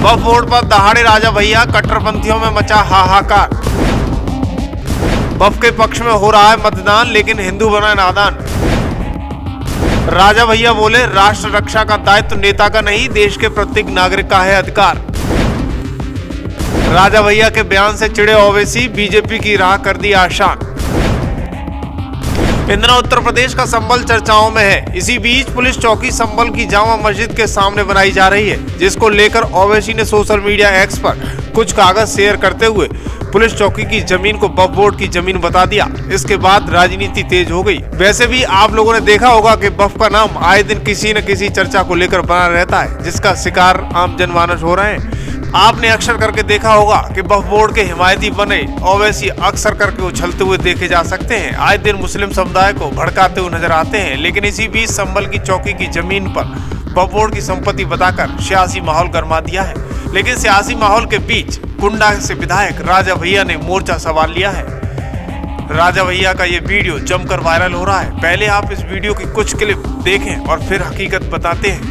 वक्फ board पर दहाड़े राजा भैया, कट्टरपंथियों में मचा हाहाकार। वक्फ के पक्ष में हो रहा है मतदान, लेकिन हिंदू बना नादान। राजा भैया बोले, राष्ट्र रक्षा का दायित्व नेता का नहीं, देश के प्रत्येक नागरिक का है अधिकार। राजा भैया के बयान से चिढ़े ओवैसी, बीजेपी की राह कर दी आसान। इंदिरा उत्तर प्रदेश का संभल चर्चाओं में है। इसी बीच पुलिस चौकी संभल की जामा मस्जिद के सामने बनाई जा रही है, जिसको लेकर ओवैसी ने सोशल मीडिया एक्स पर कुछ कागज शेयर करते हुए पुलिस चौकी की जमीन को वक्फ बोर्ड की जमीन बता दिया। इसके बाद राजनीति तेज हो गई। वैसे भी आप लोगों ने देखा होगा कि वक्फ का नाम आए दिन किसी न किसी चर्चा को लेकर बना रहता है, जिसका शिकार आम जनमानस हो रहे हैं। आपने अक्सर करके देखा होगा कि वक्फ बोर्ड के हिमायती बने ओवैसी अक्सर करके उछलते हुए देखे जा सकते हैं। आए दिन मुस्लिम समुदाय को भड़काते हुए नजर आते हैं, लेकिन इसी बीच संभल की चौकी की जमीन पर वक्फ बोर्ड की संपत्ति बताकर सियासी माहौल गरमा दिया है। लेकिन सियासी माहौल के बीच कुंडा से विधायक राजा भैया ने मोर्चा संभाल लिया है। राजा भैया का ये वीडियो जमकर वायरल हो रहा है। पहले आप इस वीडियो की कुछ क्लिप देखें और फिर हकीकत बताते हैं।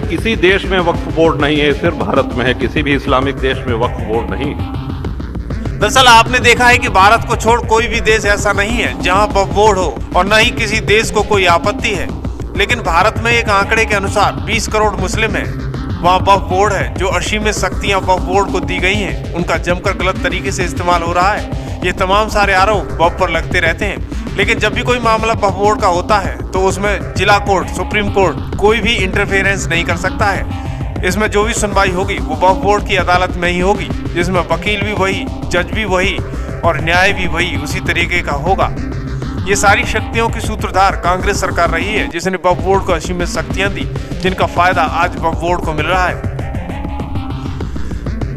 किसी देश में वक्फ बोर्ड नहीं है, सिर्फ भारत में है। किसी भी इस्लामिक देश में वक्फ बोर्ड नहीं है। दरअसल आपने देखा है कि भारत को छोड़ कोई भी देश ऐसा नहीं है जहां वक्फ बोर्ड हो, और न ही किसी देश को कोई आपत्ति है। लेकिन भारत में एक आंकड़े के अनुसार 20 करोड़ मुस्लिम है, वहाँ वक्फ बोर्ड है। जो असीमित शक्तियां वक्फ बोर्ड को दी गई हैं, उनका जमकर गलत तरीके से इस्तेमाल हो रहा है। ये तमाम सारे आरोप वक्फ पर लगते रहते हैं। लेकिन जब भी कोई मामला वक्फ बोर्ड का होता है तो उसमें जिला कोर्ट, सुप्रीम कोर्ट कोई भी इंटरफेरेंस नहीं कर सकता है। इसमें जो भी सुनवाई होगी वो वक्फ बोर्ड की अदालत में ही होगी, जिसमें वकील भी वही, जज भी वही और न्याय भी वही उसी तरीके का होगा। ये सारी शक्तियों की सूत्रधार कांग्रेस सरकार रही है, जिसने वक्फ बोर्ड को असीमित शक्तियां दी, जिनका फायदा आज वक्फ बोर्ड को मिल रहा है।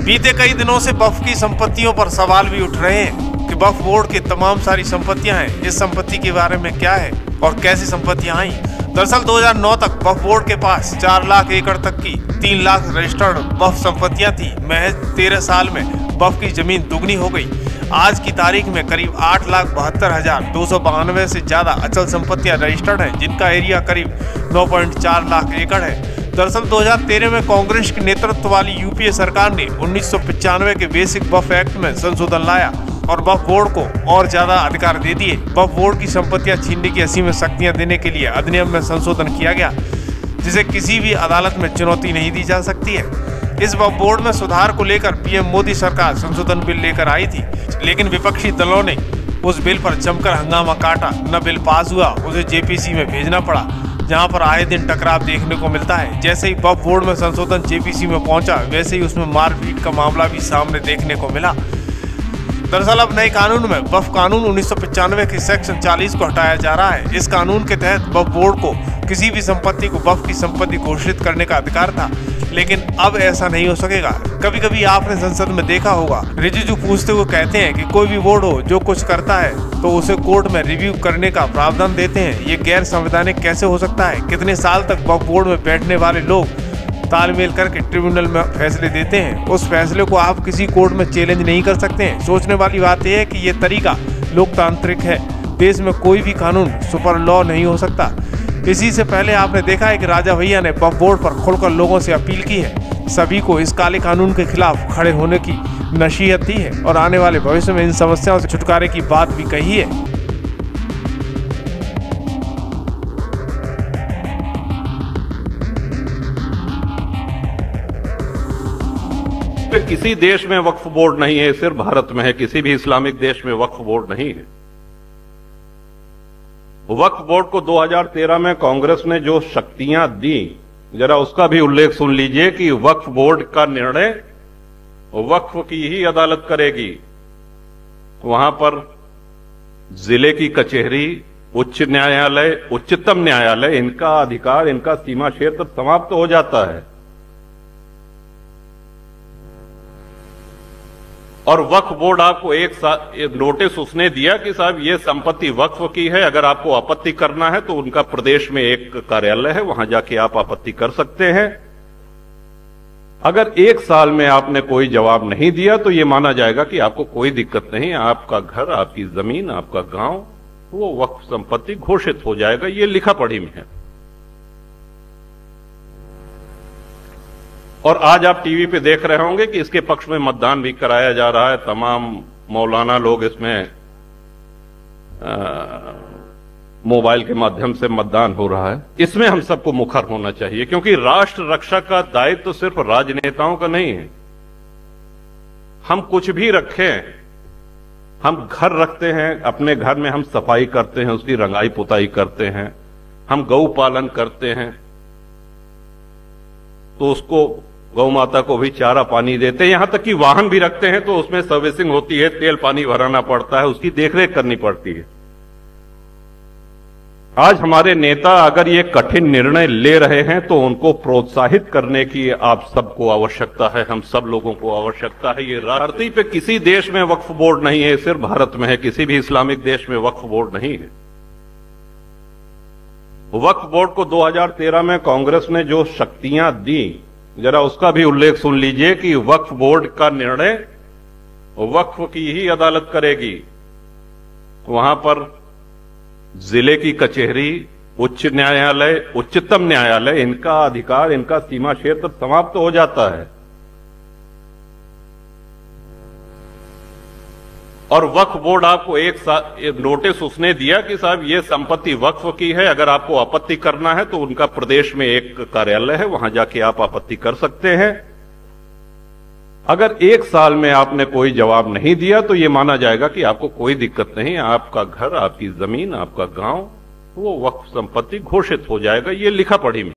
बीते कई दिनों से वक्फ की संपत्तियों पर सवाल भी उठ रहे हैं कि वक्फ बोर्ड की तमाम सारी संपत्तियां हैं, इस संपत्ति के बारे में क्या है और कैसी संपत्तियां आई। दरअसल 2009 तक वक्फ बोर्ड के पास 4 लाख एकड़ तक की 3 लाख रजिस्टर्ड वक्फ संपत्तियां थी। महज 13 साल में वक्फ की जमीन दुगनी हो गई। आज की तारीख में करीब 8,72,292 से ज्यादा अचल संपत्तियां रजिस्टर्ड हैं, जिनका एरिया करीब 9.4 लाख एकड़ है। दरअसल 2013 में कांग्रेस के नेतृत्व वाली यूपीए सरकार ने 1995 के बेसिक वक्फ एक्ट में संशोधन लाया और वक्फ बोर्ड को और ज्यादा अधिकार दे दिए। वक्फ बोर्ड की संपत्तियां छीनने की असीमित शक्तियां देने के लिए अधिनियम में संशोधन किया गया, जिसे किसी भी अदालत में चुनौती नहीं दी जा सकती है। इस वक्फ बोर्ड में सुधार को लेकर पीएम मोदी सरकार संशोधन बिल लेकर आई थी, लेकिन विपक्षी दलों ने उस बिल पर जमकर हंगामा काटा। न बिल पास हुआ, उसे जेपीसी में भेजना पड़ा, जहां पर आए दिन टकराव देखने को मिलता है। जैसे ही वक्फ बोर्ड में संशोधन जेपीसी में पहुंचा, वैसे ही उसमें मारपीट का मामला भी सामने देखने को मिला। दरअसल अब नए कानून में वक्फ कानून 1995 के सेक्शन 40 को हटाया जा रहा है। इस कानून के तहत वक्फ बोर्ड को किसी भी संपत्ति को वक्फ की संपत्ति घोषित करने का अधिकार था, लेकिन अब ऐसा नहीं हो सकेगा। कभी कभी आपने संसद में देखा होगा, रिजिजू पूछते हुए कहते हैं कि कोई भी बोर्ड हो जो कुछ करता है तो उसे कोर्ट में रिव्यू करने का प्रावधान देते हैं। ये गैर संवैधानिक कैसे हो सकता है? कितने साल तक वक्फ बोर्ड में बैठने वाले लोग तालमेल करके ट्रिब्यूनल में फैसले देते हैं, उस फैसले को आप किसी कोर्ट में चैलेंज नहीं कर सकते हैं। सोचने वाली बात यह है कि ये तरीका लोकतांत्रिक है। देश में कोई भी कानून सुपर लॉ नहीं हो सकता। इसी से पहले आपने देखा है कि राजा भैया ने वक्फ बोर्ड पर खुलकर लोगों से अपील की है, सभी को इस काले कानून के खिलाफ खड़े होने की नसीहत दी है और आने वाले भविष्य में इन समस्याओं से छुटकारे की बात भी कही है। किसी देश में वक्फ बोर्ड नहीं है, सिर्फ भारत में है। किसी भी इस्लामिक देश में वक्फ बोर्ड नहीं है। वक्फ बोर्ड को 2013 में कांग्रेस ने जो शक्तियां दी, जरा उसका भी उल्लेख सुन लीजिए कि वक्फ बोर्ड का निर्णय वक्फ की ही अदालत करेगी। वहां पर जिले की कचहरी, उच्च न्यायालय, उच्चतम न्यायालय, इनका अधिकार, इनका सीमा क्षेत्र समाप्त हो जाता है। और वक्फ बोर्ड आपको एक नोटिस उसने दिया कि साहब ये संपत्ति वक्फ की है, अगर आपको आपत्ति करना है तो उनका प्रदेश में एक कार्यालय है, वहां जाके आप आपत्ति कर सकते हैं। अगर 1 साल में आपने कोई जवाब नहीं दिया तो ये माना जाएगा कि आपको कोई दिक्कत नहीं, आपका घर, आपकी जमीन, आपका गांव वो वक्फ संपत्ति घोषित हो जाएगा। ये लिखा पढ़ी में है। और आज आप टीवी पे देख रहे होंगे कि इसके पक्ष में मतदान भी कराया जा रहा है। तमाम मौलाना लोग इसमें मोबाइल के माध्यम से मतदान हो रहा है। इसमें हम सबको मुखर होना चाहिए, क्योंकि राष्ट्र रक्षा का दायित्व तो सिर्फ राजनेताओं का नहीं है। हम कुछ भी रखें, हम घर रखते हैं, अपने घर में हम सफाई करते हैं, उसकी रंगाई पुताई करते हैं, हम गौ पालन करते हैं तो उसको गौ माता को भी चारा पानी देते हैं, यहां तक कि वाहन भी रखते हैं तो उसमें सर्विसिंग होती है, तेल पानी भराना पड़ता है, उसकी देखरेख करनी पड़ती है। आज हमारे नेता अगर ये कठिन निर्णय ले रहे हैं तो उनको प्रोत्साहित करने की आप सबको आवश्यकता है, हम सब लोगों को आवश्यकता है। ये धरती पे किसी देश में वक्फ बोर्ड नहीं है, सिर्फ भारत में है। किसी भी इस्लामिक देश में वक्फ बोर्ड नहीं है। वक्फ बोर्ड को 2013 में कांग्रेस ने जो शक्तियां दी, जरा उसका भी उल्लेख सुन लीजिए कि वक्फ बोर्ड का निर्णय वक्फ की ही अदालत करेगी। वहां पर जिले की कचहरी, उच्च न्यायालय, उच्चतम न्यायालय, इनका अधिकार, इनका सीमा क्षेत्र समाप्त हो जाता है। और वक्फ बोर्ड आपको एक नोटिस उसने दिया कि साहब ये संपत्ति वक्फ की है, अगर आपको आपत्ति करना है तो उनका प्रदेश में एक कार्यालय है, वहां जाके आप आपत्ति कर सकते हैं। अगर 1 साल में आपने कोई जवाब नहीं दिया तो यह माना जाएगा कि आपको कोई दिक्कत नहीं, आपका घर, आपकी जमीन, आपका गांव वो वक्फ संपत्ति घोषित हो जाएगा। ये लिखा पढ़ी में